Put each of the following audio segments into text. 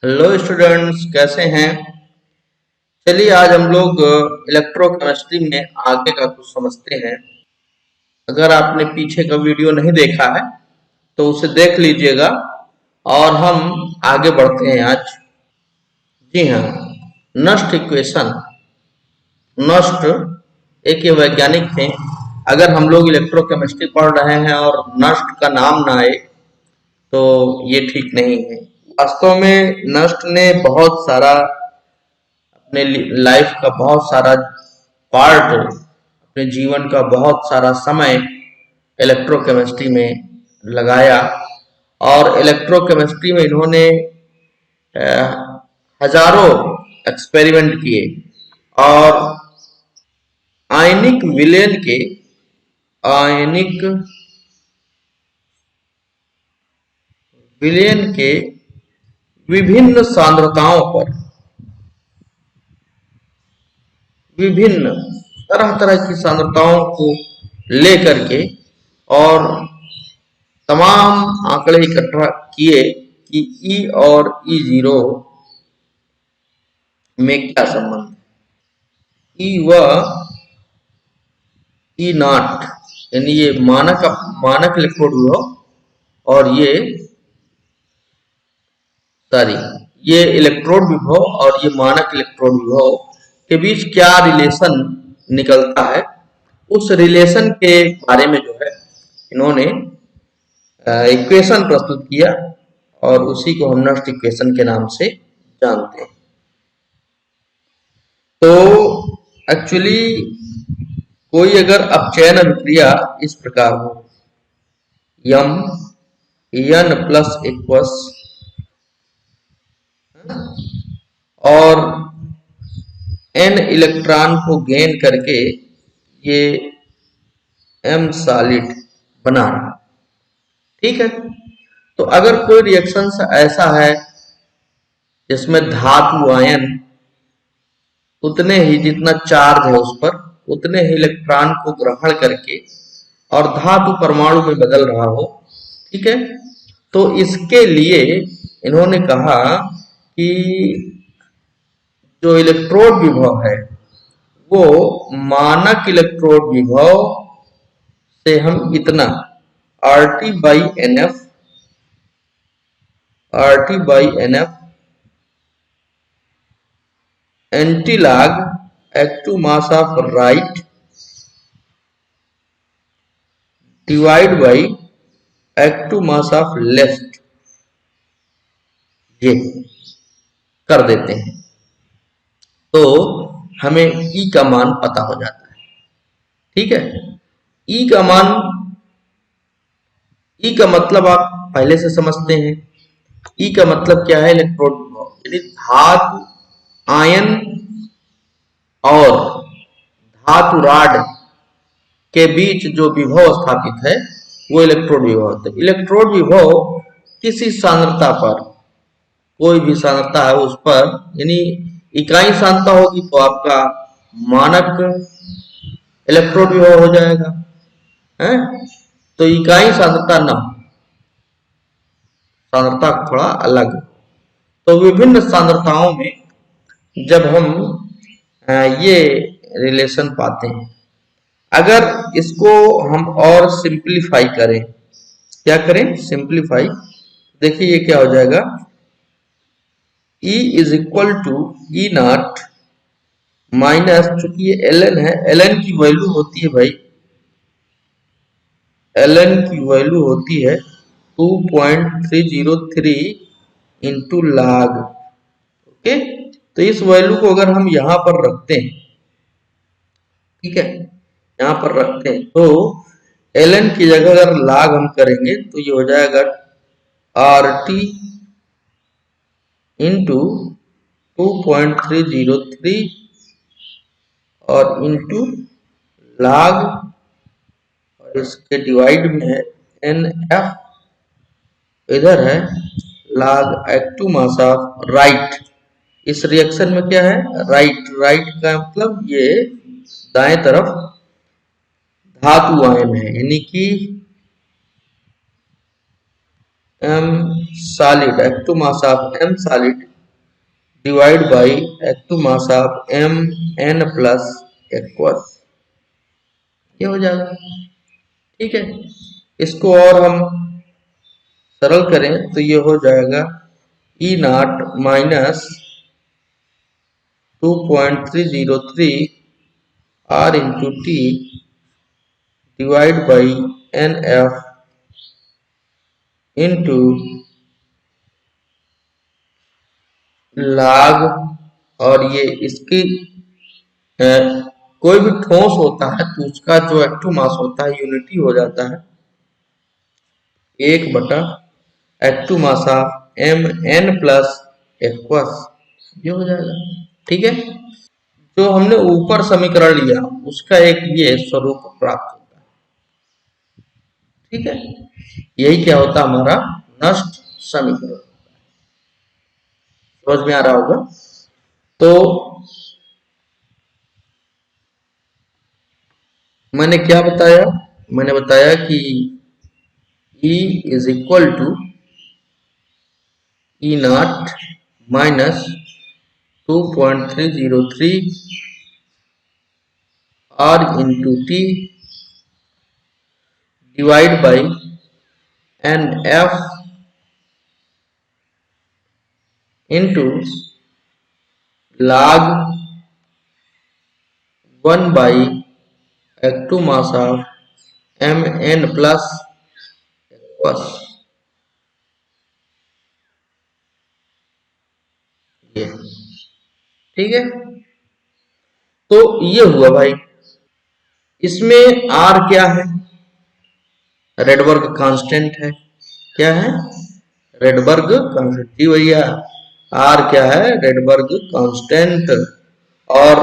Hello students, कैसे हैं। चलिए आज हम लोग इलेक्ट्रोकेमिस्ट्री में आगे का कुछ समझते हैं। अगर आपने पीछे का वीडियो नहीं देखा है तो उसे देख लीजिएगा और हम आगे बढ़ते हैं आज। जी हाँ, नस्ट इक्वेशन। नस्ट एक ये वैज्ञानिक थे। अगर हम लोग इलेक्ट्रोकेमिस्ट्री पढ़ रहे हैं और नस्ट का नाम ना आए तो ये ठीक नहीं है। वास्तव में नस्ट ने बहुत सारा अपने लाइफ का बहुत सारा पार्ट, अपने जीवन का बहुत सारा समय इलेक्ट्रोकेमिस्ट्री में लगाया। और इलेक्ट्रोकेमिस्ट्री में इन्होंने हजारों एक्सपेरिमेंट किए और आयनिक विलयन के आयनिक विलयन के विभिन्न सांद्रताओं पर विभिन्न तरह तरह की सांद्रताओं को लेकर के और तमाम आंकड़े इकट्ठा किए कि ई और ई जीरो में क्या संबंध है। ई व ई नॉट यानी ये मानक इलेक्ट्रोड विभव और सॉरी ये इलेक्ट्रोड विभव और ये मानक इलेक्ट्रोड विभव के बीच क्या रिलेशन निकलता है, उस रिलेशन के बारे में जो है इन्होंने इक्वेशन प्रस्तुत किया और उसी को हम नस्ट इक्वेशन के नाम से जानते हैं। तो एक्चुअली कोई अगर अपचयन अभिक्रिया इस प्रकार हो, यम एन प्लस इक्वस और एन इलेक्ट्रॉन को गेन करके ये एम सॉलिड बना रहा, ठीक है। तो अगर कोई रिएक्शन ऐसा है जिसमें धातु आयन उतने ही जितना चार्ज है उस पर उतने ही इलेक्ट्रॉन को ग्रहण करके और धातु परमाणु में बदल रहा हो, ठीक है। तो इसके लिए इन्होंने कहा कि जो इलेक्ट्रोड विभव है वो मानक इलेक्ट्रोड विभव से हम इतना RT/NF antilog active mass of right divide by active mass of left ये कर देते हैं तो हमें ई का मान पता हो जाता है, ठीक है। ई का मान, ई का मतलब आप पहले से समझते हैं। ई का मतलब क्या है? इलेक्ट्रोड विभव, यानी धातु आयन और धातु राड के बीच जो विभव स्थापित है वो इलेक्ट्रोड विभव है। इलेक्ट्रोड विभव किसी सांद्रता पर, कोई भी सांद्रता है उस पर, यानी इकाई सांद्रता होगी तो आपका मानक इलेक्ट्रोड विभव हो जाएगा, है। तो इकाई सांद्रता न, सांद्रता थोड़ा अलग। तो विभिन्न सांद्रताओं में जब हम ये रिलेशन पाते हैं, अगर इसको हम और सिंप्लीफाई करें, क्या करें? सिंप्लीफाई। देखिए ये क्या हो जाएगा, E is equal to E naught minus, चूंकि ये ln है, ln की वैल्यू होती है भाई, ln की वैल्यू होती है 2.303 इंटू log, ओके। तो इस वैल्यू को अगर हम यहां पर रखते हैं, ठीक है, यहां पर रखते हैं तो ln की जगह अगर log हम करेंगे तो ये हो जाएगा RT इंटू 2.303 और इंटू log, और इसके डिवाइड में है NF, इधर है log active mass of right. इस रिएक्शन में क्या है? राइट, राइट का मतलब ये दाएं तरफ धातु आयन है, यानी कि M solid, active mass of M solid divide by active mass of M N plus aqueous, ये हो जाएगा। ठीक है, इसको और हम सरल करें तो ये हो जाएगा E naught minus 2.303 R into T divide by N F into log, और ये इसकी कोई भी ठोस होता है तो उसका जो एक्टिव मास होता है यूनिटी हो जाता है 1 बटा active mass of M N plus aqueous, ये हो जाएगा। ठीक है, जो हमने ऊपर समीकरण लिया उसका एक ये स्वरूप प्राप्त होता है। ठीक है, यही क्या होता है हमारा नष्ट समीकरण। समझ में आ रहा होगा। तो मैंने क्या बताया, मैंने बताया कि E is equal to E naught minus 2.303 R into T divide by N F into log 1 by active mass of M N plus बस, ये ठीक है। तो ये हुआ भाई, इसमें आर क्या है, रेडबर्ग कांस्टेंट है। क्या है, रेडबर्ग कांस्टेंट। जी भैया, आर क्या है, रेडबर्ग कांस्टेंट। और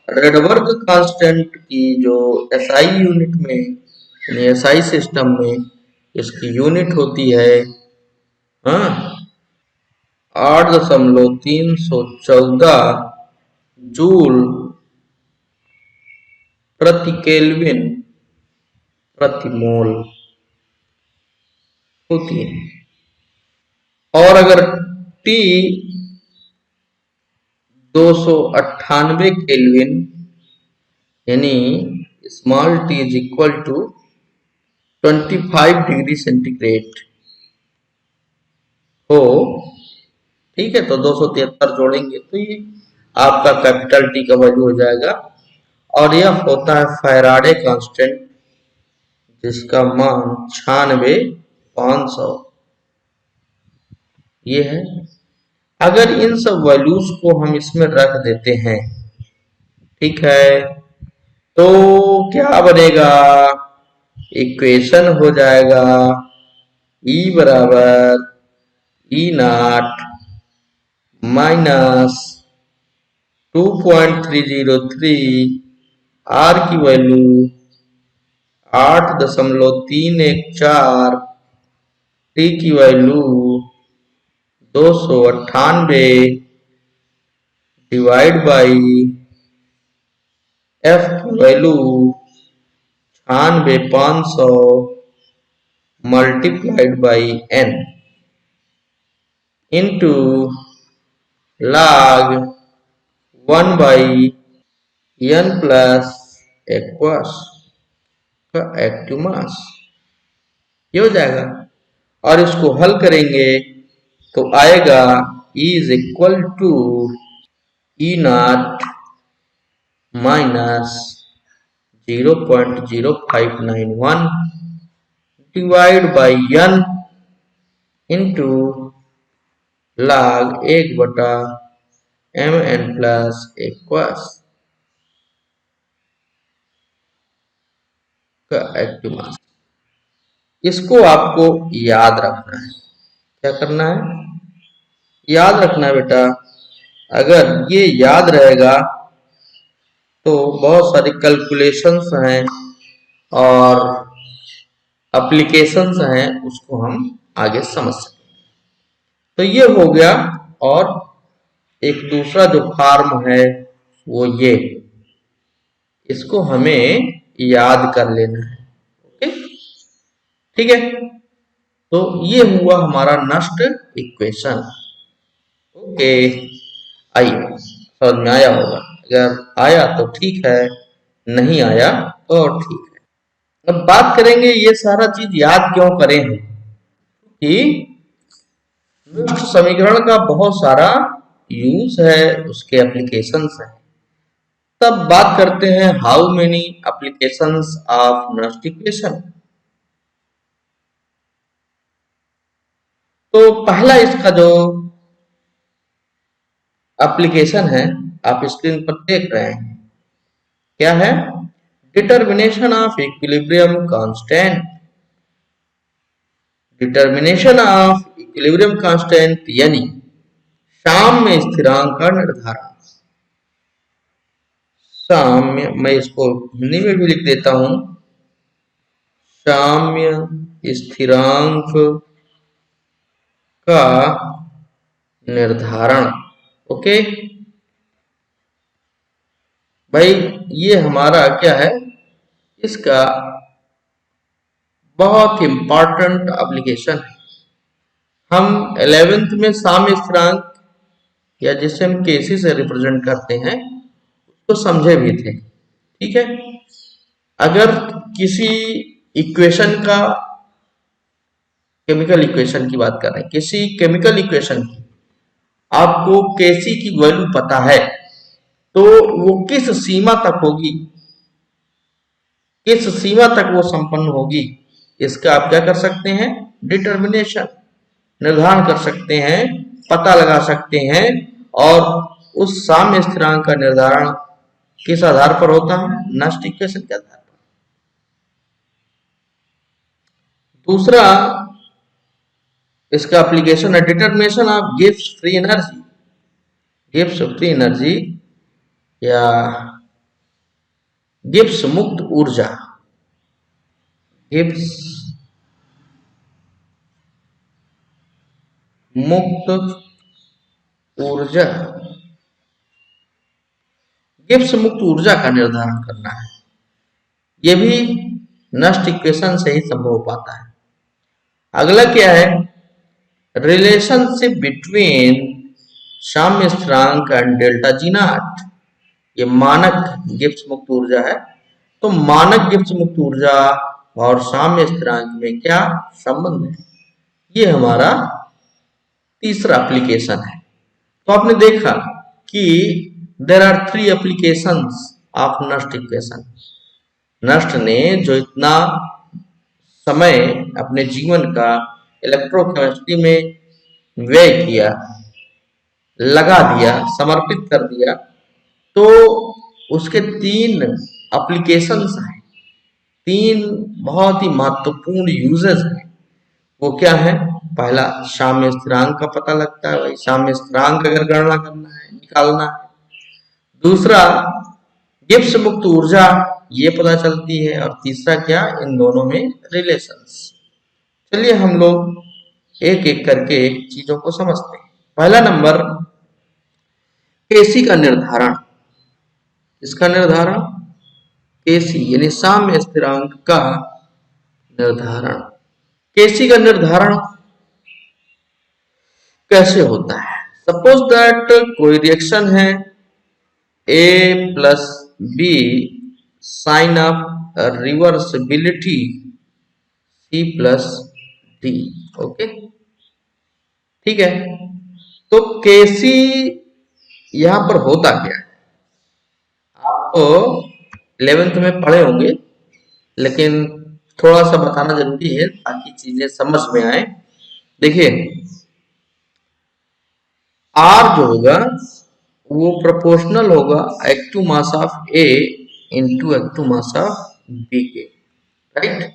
रेडबर्ग कांस्टेंट की जो एसआई यूनिट में, एसआई सिस्टम में इसकी यूनिट होती है हाँ 8.314 जूल प्रति केल्विन प्रति मोल होती है। और अगर T 298 केल्विन यानी small t is equal to 25 degree centigrade हो, ठीक है, तो 273 जोड़ेंगे तो ये आपका कैपिटल T का वैल्यू हो जाएगा। और यह होता है फैराडे कांस्टेंट, जिसका मान 96,500 ये है। अगर इन सब वैल्यूज को हम इसमें रख देते हैं, ठीक है, तो क्या बनेगा, इक्वेशन हो जाएगा E बराबर ई नॉट माइनस 2.303 आर की वैल्यू 8.314, टी की वैल्यू 298 डिवाइड बाई एफ की value 96,500 multiplied by N into log 1 by N plus aqueous का एक्टिव मास, ये हो जाएगा। और इसको हल करेंगे तो आएगा E is equal to E naught minus 0.0591 divide by N into log 1/mn plus aqueous का एक्टिव मास। इसको आपको याद रखना है। क्या करना है, याद रखना है बेटा। अगर ये याद रहेगा तो बहुत सारी कैलकुलेशंस हैं और एप्लीकेशंस हैं, उसको हम आगे समझ सकते हैं। तो ये हो गया। और एक दूसरा जो फॉर्म है वो ये, इसको हमें याद कर लेना है। ओके, ठीक है। तो ये हुआ हमारा नष्ट इक्वेशन। ओके, आई, समझ में आया होगा। अगर आया तो ठीक है, नहीं आया तो और ठीक है। अब बात करेंगे ये सारा चीज याद क्यों करें हम, कि नष्ट समीकरण का बहुत सारा यूज है, उसके एप्लीकेशंस हैं। तब बात करते हैं हाउ मेनी एप्लीकेशंस ऑफ नष्ट इक्वेशन। तो पहला इसका जो एप्लीकेशन है आप स्क्रीन पर देख रहे हैं, क्या है? Determination of equilibrium constant. Determination of equilibrium constant यानी साम्य स्थिरांक का निर्धारण। साम्य, मैं इसको हिंदी में भी लिख देता हूं, साम्य स्थिरांक का निर्धारण। ओके भाई, ये हमारा क्या है, इसका बहुत इंपॉर्टेंट एप्लीकेशन है। हम 11th में साम्य स्थिरांक या जिसे हम केसी से रिप्रेजेंट करते हैं उसको समझे भी थे, ठीक है। अगर किसी इक्वेशन का, केमिकल इक्वेशन की बात कर रहे हैं, किसी केमिकल इक्वेशन की आपको केसी की वैल्यू पता है तो वो किस सीमा तक होगी, किस सीमा तक वो संपन्न होगी, इसका आप क्या कर सकते हैं, डिटर्मिनेशन, निर्धारण कर सकते हैं, पता लगा सकते हैं। और उस साम्य स्थिरांक का निर्धारण किस आधार पर होता है, नष्ट इक्वेशन के आधार पर। दूसरा इसका एप्लीकेशन है determination of Gibbs free energy. Gibbs free energy या गिब्स मुक्त ऊर्जा, गिब्स मुक्त ऊर्जा, गिब्स मुक्त ऊर्जा का निर्धारण करना है। यह भी नष्ट इक्वेशन से ही संभव हो पाता है। अगला क्या है, रिलेशनशिप बिटवीन साम्य स्थिरांक एंड डेल्टा जी नॉट। ये मानक गिब्स मुक्त ऊर्जा है, तो मानक गिब्स मुक्त ऊर्जा और साम्य स्थिरांक में क्या संबंध है, ये हमारा तीसरा एप्लीकेशन है। तो आपने देखा कि देर आर 3 एप्लीकेशंस ऑफ नष्ट इक्वेशन। नष्ट ने जो इतना समय अपने जीवन का इलेक्ट्रोकेमिस्ट्री में व्यय किया, लगा दिया, समर्पित कर दिया, तो उसके 3 एप्लीकेशंस हैं, 3 बहुत ही महत्वपूर्ण यूजेस हैं। वो क्या है, पहला साम्य स्थिरांक का पता लगता है, भाई साम्य स्थिरांक अगर गणना करना है, निकालना है। दूसरा गिब्स मुक्त ऊर्जा, ये पता चलती है। और तीसरा क्या, इन दोनों में रिलेशंस। चलिए हम लोग एक एक करके चीजों को समझते हैं। पहला नंबर, केसी का निर्धारण। इसका निर्धारण केसी यानी साम्य स्थिरांक का निर्धारण। केसी का निर्धारण कैसे होता है? सपोज दैट कोई रिएक्शन है A plus B sign of reversibility C plus D. Okay, ठीक है। तो केसी यहां पर होता क्या है, आप तो 11th में पढ़े होंगे, लेकिन थोड़ा सा बताना जरूरी है ताकि चीजें समझ में आए। देखिए, आर जो होगा वो प्रोपोर्शनल होगा active mass of A into active mass of B के, राइट।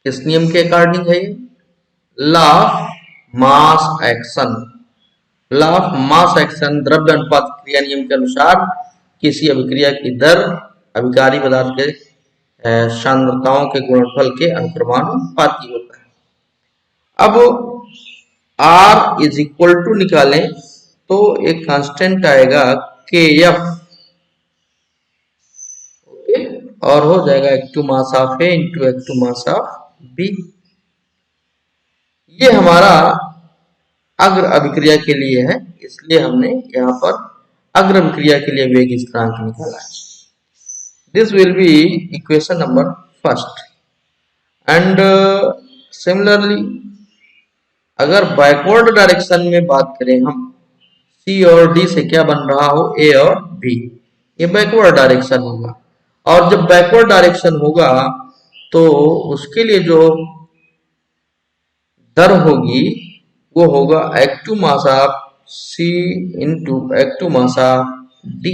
किस नियम के अकॉर्डिंग है ये, law of mass action. Law of mass action, द्रव्य अनुपात क्रिया नियम के अनुसार किसी अभिक्रिया की दर अभिकारी पदार्थ के सांद्रताओं के गुणनफल के अनुक्रमानुपाती होता है। अब R इज इक्वल टू निकालें तो एक कांस्टेंट आएगा के एफ, ओके, और हो जाएगा active mass of A into active mass of B. ये हमारा अग्र अभिक्रिया के लिए है, इसलिए हमने यहाँ पर अग्र अभिक्रिया के लिए वेग स्थिरांक निकाला है। This will be equation number first. And similarly अगर बैकवर्ड डायरेक्शन में बात करें हम, सी और डी से क्या बन रहा हो, ए और बी, ये बैकवर्ड डायरेक्शन होगा। और जब बैकवर्ड डायरेक्शन होगा तो उसके लिए जो दर होगी वो होगा active mass of C into active mass of D.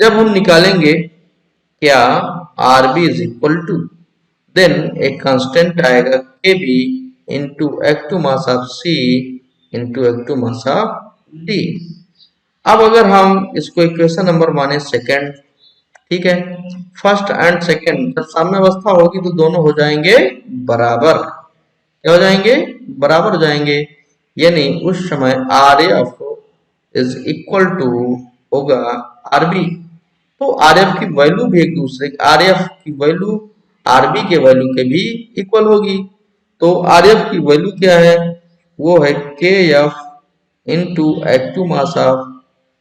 जब हम निकालेंगे क्या R B is equal to, then एक कांस्टेंट आएगा K B into active mass of C into active mass of D. अब अगर हम इसको इक्वेशन नंबर माने सेकेंड, ठीक है, फर्स्ट एंड सेकेंड जब साम्यावस्था होगी तो दोनों हो जाएंगे बराबर। क्या हो जाएंगे, बराबर हो जाएंगे, यानी उस समय R F is equal to होगा आर बी। तो आर एफ की वैल्यू भी एक दूसरे, आर एफ की वैल्यू आर बी के वैल्यू के भी इक्वल होगी। तो आर एफ की वैल्यू क्या है, वो है K F into active mass of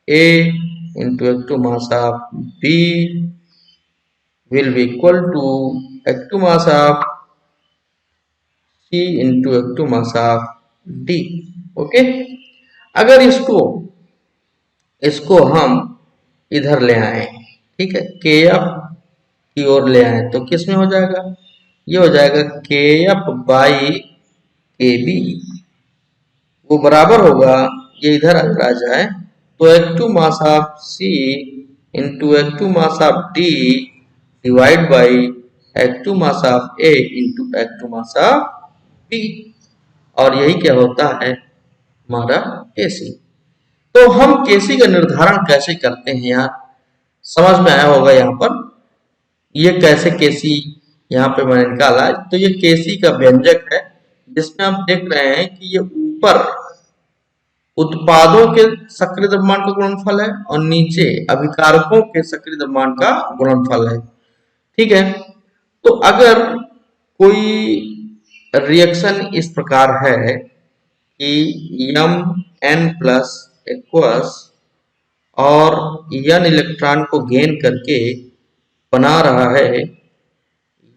A into active mass of B will be equal to active mass of C into active mass of D। Okay, अगर इसको हम इधर ले आए, ठीक है, के एफ की ओर ले आए तो किस में हो जाएगा, ये हो जाएगा के एफ बाई के बी, वो बराबर होगा, ये इधर अगर आ जाए तो active mass of C into active mass of D divide by active mass of A into active mass of B, और यही क्या होता है हमारा केसी। तो हम केसी का निर्धारण कैसे करते हैं यार, समझ में आया होगा यहाँ पर, ये कैसे केसी यहाँ पे मैंने निकाला। तो ये केसी का व्यंजक है जिसमें हम देख रहे हैं कि ये ऊपर उत्पादों के सक्रिय द्रव्यमान का गुणनफल है और नीचे अभिकारकों के सक्रिय द्रव्यमान का गुणनफल है, ठीक है। तो अगर कोई रिएक्शन इस प्रकार है कि यम एन प्लस एक्वस और यन इलेक्ट्रॉन को गेन करके बना रहा है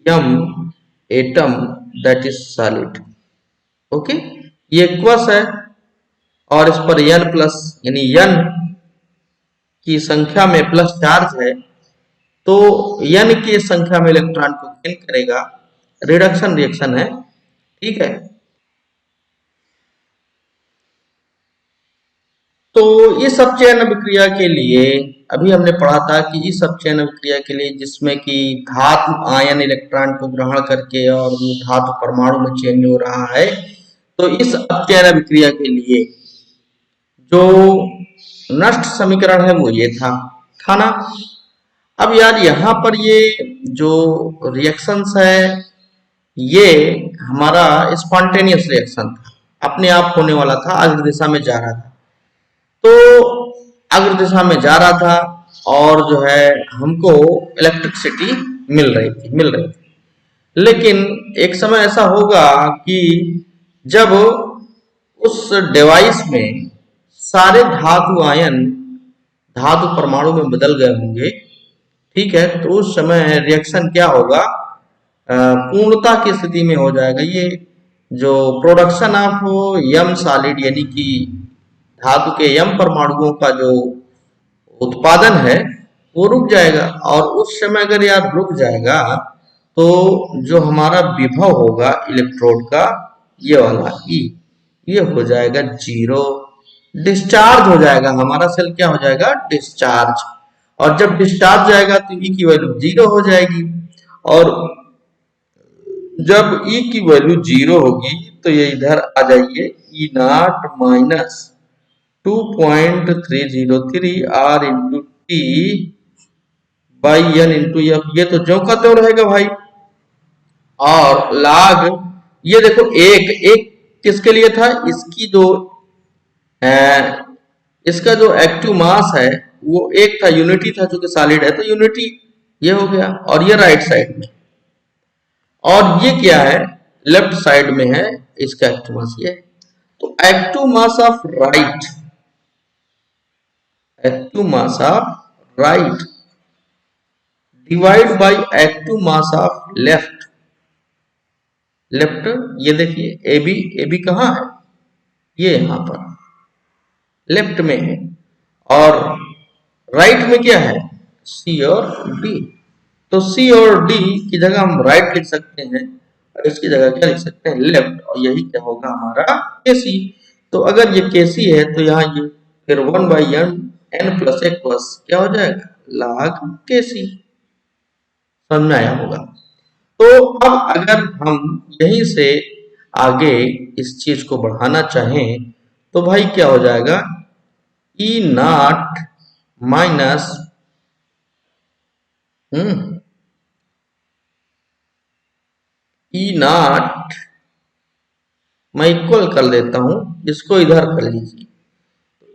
यम atom that is solid, okay, ये एक्वस है और इस पर यन प्लस यानी यन की संख्या में प्लस चार्ज है, तो यन की संख्या में इलेक्ट्रॉन को गेन करेगा, रिडक्शन रिएक्शन है, ठीक है। तो इस अपचयन अभिक्रिया के लिए अभी हमने पढ़ा था कि इस अपचयन अभिक्रिया के लिए जिसमें कि धातु आयन इलेक्ट्रॉन को ग्रहण करके और वो धातु परमाणु में चेंज हो रहा है, तो इस अपचयन अभिक्रिया के लिए जो नष्ट समीकरण है वो ये था ना। अब यार यहाँ पर ये जो रिएक्शंस है ये हमारा स्पॉन्टेनियस रिएक्शन था, अपने आप होने वाला था, अग्र दिशा में जा रहा था। तो अग्र दिशा में जा रहा था और जो है हमको इलेक्ट्रिसिटी मिल रही थी। लेकिन एक समय ऐसा होगा कि जब उस डिवाइस में सारे धातु आयन धातु परमाणु में बदल गए होंगे, ठीक है, तो उस समय रिएक्शन क्या होगा, पूर्णता की स्थिति में हो जाएगा। ये जो प्रोडक्शन ऑफ यम सॉलिड यानी कि धातु के यम परमाणुओं का जो उत्पादन है वो रुक जाएगा, और उस समय अगर यार रुक जाएगा तो जो हमारा विभव होगा इलेक्ट्रोड का ये वाला ई, ये हो जाएगा जीरो, डिस्चार्ज हो जाएगा, हमारा सेल क्या हो जाएगा, डिस्चार्ज। और जब डिस्चार्ज जाएगा तो ई की वैल्यू जीरो हो जाएगी, और जब ई की वैल्यू जीरो होगी तो ये इधर आ जाइए, E naught minus 2.303 R into T by N into F, ये तो ज्यों का त्यों रहेगा भाई। और लाग ये देखो एक किसके लिए था, इसकी जो इसका जो एक्टिव मास है वो एक था, यूनिटी था, जो कि सॉलिड है तो यूनिटी ये हो गया, और ये राइट साइड में, और ये क्या है लेफ्ट साइड में है इसका एक्टिव मास ये। तो active mass of right, active mass of right divide by active mass of left, left ये देखिए ए बी कहाँ है, ये यहां पर लेफ्ट में है, और राइट में क्या है, सी और डी। तो सी और डी की जगह हम राइट लिख सकते हैं और इसकी जगह क्या लिख सकते हैं, लेफ्ट, और यही क्या होगा हमारा केसी। तो अगर ये केसी है तो यहाँ ये फिर 1/n प्लस एक प्लस क्या हो जाएगा, log केसी। समझ में आया होगा। तो अब अगर हम यहीं से आगे इस चीज को बढ़ाना चाहें तो भाई क्या हो जाएगा, E naught minus E naught, मैं इक्वल कर देता हूं, इसको इधर कर लीजिए,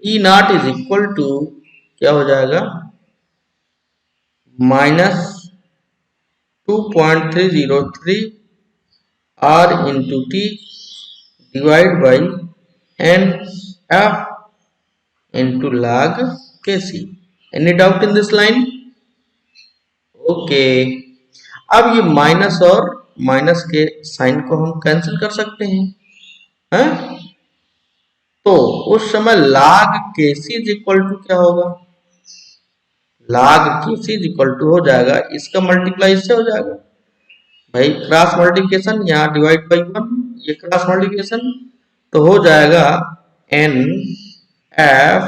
E naught is equal to क्या हो जाएगा, minus 2.303 R into T divide by N F into log K C. Any doubt in this line? Okay, अब ये माइनस और माइनस के साइन को हम कैंसिल कर सकते हैं, तो उस समय log K C is equal to क्या होगा, log K C is equal to हो जाएगा, इसका मल्टीप्लाई इससे हो जाएगा भाई, क्रॉस मल्टीप्लिकेशन, यहाँ डिवाइड बाई 1, ये क्रॉस मल्टीप्लिकेशन, तो हो जाएगा N F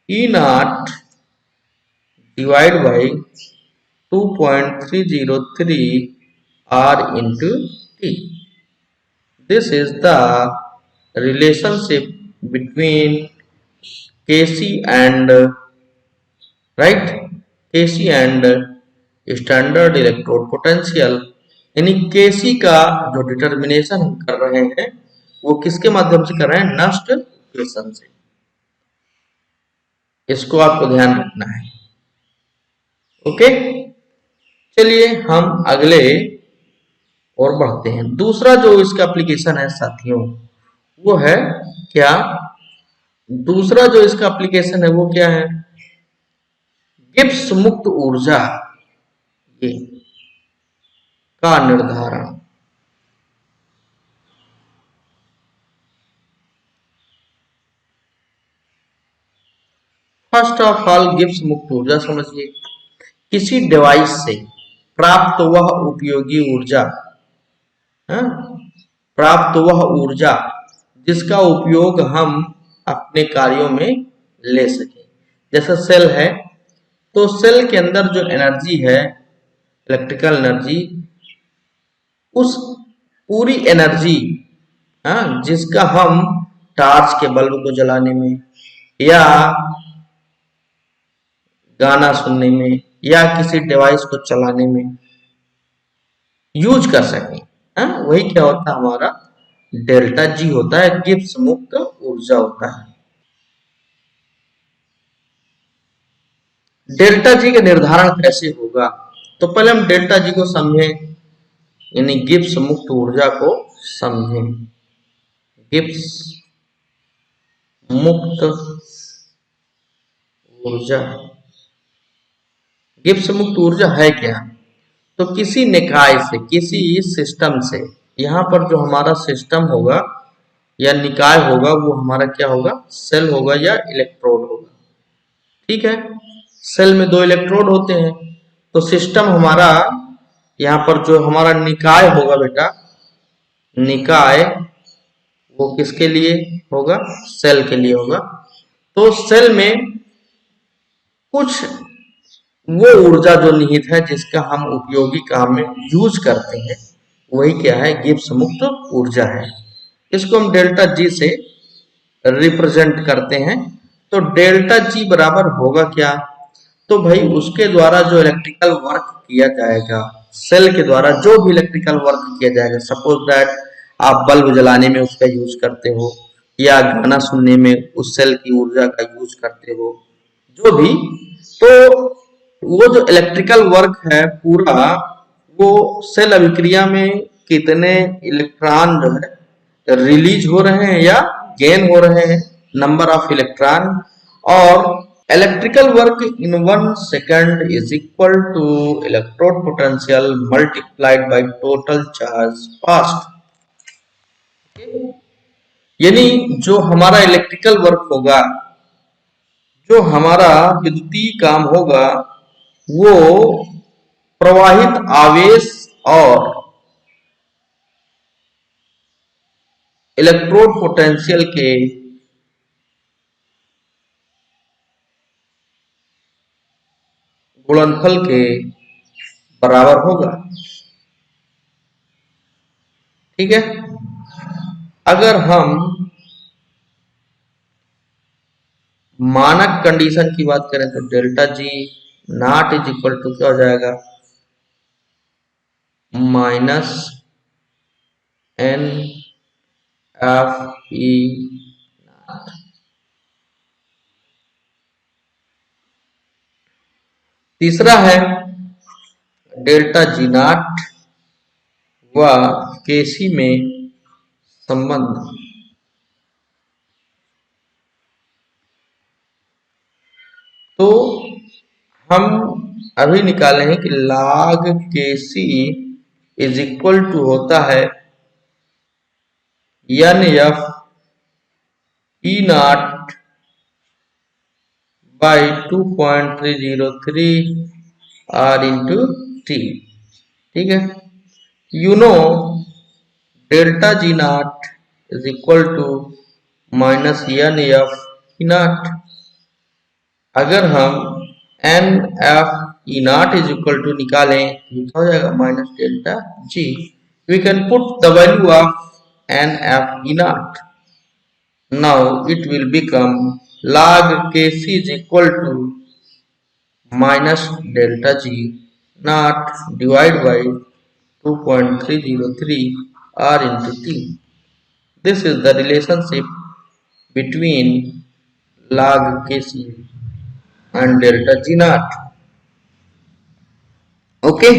E naught divide by 2.303 r into t. This is the relationship between Kc and right, Kc and standard electrode potential, यानी Kc का जो डिटर्मिनेशन हम कर रहे हैं वो किसके माध्यम से कर रहे हैं, नस्ट इक्वेशन से। इसको आपको ध्यान रखना है। ओके, चलिए हम अगले और बढ़ते हैं। दूसरा जो इसका एप्लीकेशन है साथियों वो है क्या, दूसरा जो इसका एप्लीकेशन है वो क्या है, गिब्स मुक्त ऊर्जा ये का निर्धारण। फर्स्ट ऑफ ऑल गिब्स मुक्त ऊर्जा समझिए, किसी डिवाइस से प्राप्त वह उपयोगी ऊर्जा, प्राप्त वह ऊर्जा जिसका उपयोग हम अपने कार्यों में ले सके। जैसे सेल है तो सेल के अंदर जो एनर्जी है, इलेक्ट्रिकल एनर्जी, उस पूरी एनर्जी जिसका हम टॉर्च के बल्ब को जलाने में या गाना सुनने में या किसी डिवाइस को चलाने में यूज कर सकें, वही क्या होता है हमारा डेल्टा जी होता है, गिब्स मुक्त ऊर्जा होता है। डेल्टा जी का निर्धारण कैसे होगा, तो पहले हम डेल्टा जी को समझें, यानी गिब्स मुक्त ऊर्जा को समझें। गिब्स मुक्त ऊर्जा, गिब्स मुक्त ऊर्जा है क्या, तो किसी निकाय से, किसी सिस्टम से, यहाँ पर जो हमारा सिस्टम होगा या निकाय होगा वो हमारा क्या होगा, सेल होगा या इलेक्ट्रोड होगा। ठीक है, सेल में 2 इलेक्ट्रोड होते हैं, तो सिस्टम हमारा यहाँ पर जो हमारा निकाय होगा बेटा, निकाय वो किसके लिए होगा, सेल के लिए होगा। तो सेल में कुछ वो ऊर्जा जो निहित है जिसका हम उपयोगी काम में यूज करते हैं वही क्या है, गिब्स मुक्त ऊर्जा है। इसको हम डेल्टा जी से रिप्रेजेंट करते हैं। तो डेल्टा जी बराबर होगा क्या, तो भाई उसके द्वारा जो इलेक्ट्रिकल वर्क किया जाएगा, सेल के द्वारा जो भी इलेक्ट्रिकल वर्क किया जाएगा, सपोज दैट आप बल्ब जलाने में उसका यूज करते हो या गाना सुनने में उस सेल की ऊर्जा का यूज करते हो, जो भी, तो वो जो इलेक्ट्रिकल वर्क है पूरा, वो सेल अभिक्रिया में कितने इलेक्ट्रॉन जो है रिलीज हो रहे हैं या गेन हो रहे हैं, नंबर ऑफ इलेक्ट्रॉन, और electrical work in 1 second is equal to electrode potential multiplied by total charge past. यानी जो हमारा इलेक्ट्रिकल वर्क होगा, जो हमारा विद्युतीय काम होगा, वो प्रवाहित आवेश और इलेक्ट्रोड पोटेंशियल के गुणनफल के बराबर होगा। ठीक है, अगर हम मानक कंडीशन की बात करें तो delta G naught is equal to क्या हो जाएगा, माइनस एन एफ ई। तीसरा है डेल्टा जी नॉट व केसी में संबंध। तो हम अभी निकाले हैं कि log KC is equal to होता है N F E naught by 2.303 R into T. ठीक है, you know delta G naught is equal to minus N F E naught. अगर हम N F E naught is equal to निकालें तो क्या हो जाएगा, minus delta G. We can put the value of N F E naught. Now it will become log kc is equal to minus delta g naught divided by 2.303 r into t. This is the relationship between log kc and delta g naught. Okay,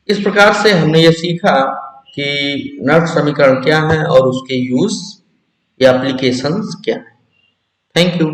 इस प्रकार से हमने ये सीखा कि not समीकरण क्या है और उसके यूज या एप्लीकेशंस क्या है। Thank you.